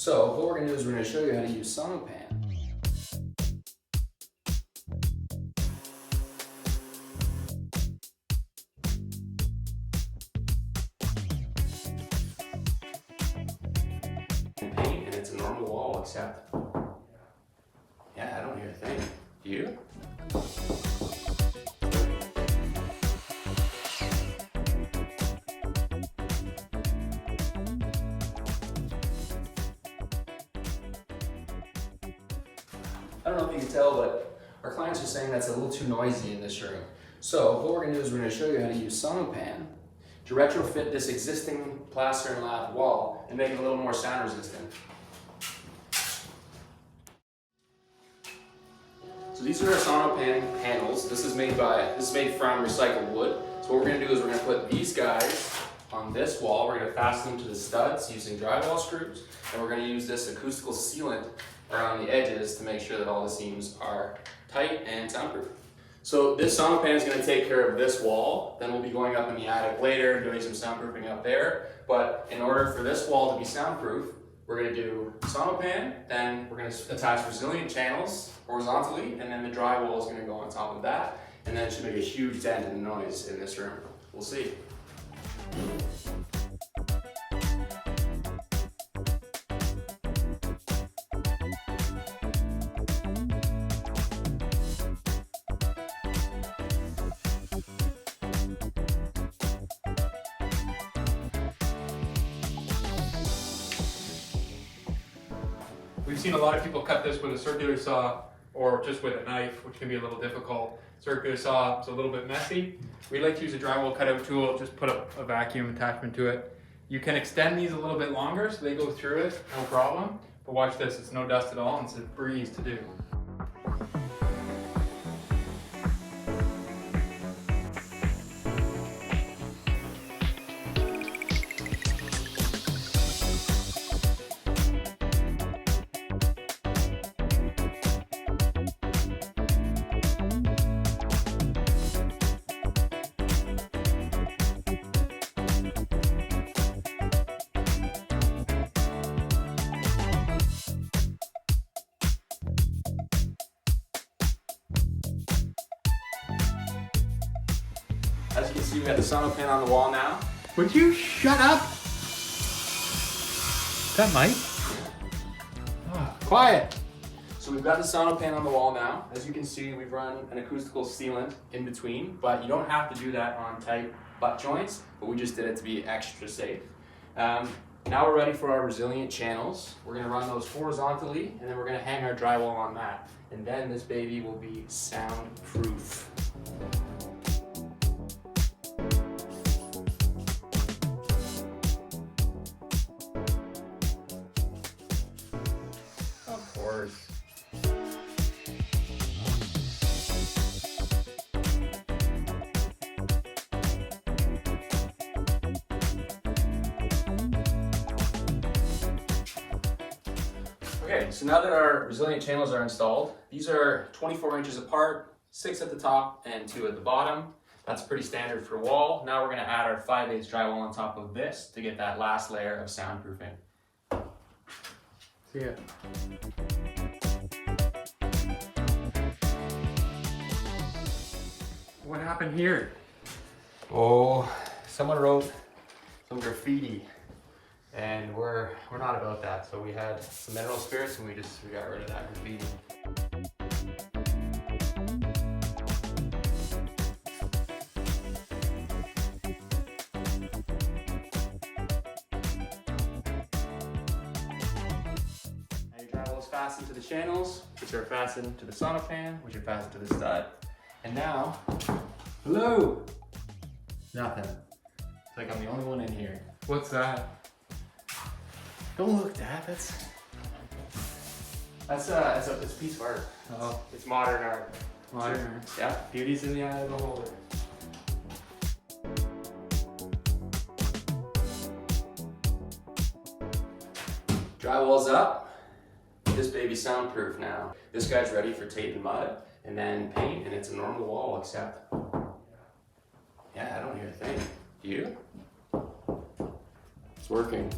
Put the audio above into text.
So what we're going to do is we're going to show you how to use SONOpan. Paint, and it's a normal wall except, yeah, I don't hear a thing. Do you? I don't know if you can tell, but our clients are saying that's a little too noisy in this room. So what we're going to do is we're going to show you how to use SONOpan to retrofit this existing plaster and lath wall and make it a little more sound resistant. So these are our SONOpan panels. This is made from recycled wood. So what we're going to do is we're going to put these guys on this wall. We're going to fasten them to the studs using drywall screws, and we're going to use this acoustical sealant around the edges to make sure that all the seams are tight and soundproof. So this SONOpan is going to take care of this wall. Then we'll be going up in the attic later, doing some soundproofing up there. But in order for this wall to be soundproof, we're going to do SONOpan, then we're going to attach resilient channels horizontally, and then the drywall is going to go on top of that. And then it should make a huge dent in the noise in this room. We'll see. We've seen a lot of people cut this with a circular saw or just with a knife, which can be a little difficult. Circular saw is a little bit messy. We like to use a drywall cutout tool, just put a vacuum attachment to it. You can extend these a little bit longer so they go through it, no problem. But watch this, it's no dust at all and it's a breeze to do. As you can see, we got the SONOpan on the wall now. Would you shut up? That Mike? Oh, quiet! So we've got the SONOpan on the wall now. As you can see, we've run an acoustical sealant in between, but you don't have to do that on tight butt joints, but we just did it to be extra safe. Now we're ready for our resilient channels. We're gonna run those horizontally, and then we're gonna hang our drywall on that. And then this baby will be soundproof. Of course. Okay, so now that our resilient channels are installed, these are 24 inches apart, 6 at the top and 2 at the bottom. That's pretty standard for wall. Now we're going to add our 5/8 drywall on top of this to get that last layer of soundproofing. See ya. What happened here? Oh, someone wrote some graffiti, and we're not about that. So we had some mineral spirits, and we got rid of that graffiti. Fastened to the channels, which are fastened to the SONOpan, which are fastened to the stud. And now, hello! Nothing. It's like I'm the only one in here. What's that? Don't look, Dad. It's a piece of art. Oh, It's modern art. modern art. Yeah, beauty's in the eye of the beholder. Drywall's up. This baby's soundproof now. This guy's ready for tape and mud, and then paint, and it's a normal wall except, yeah, I don't hear a thing. Do you? It's working.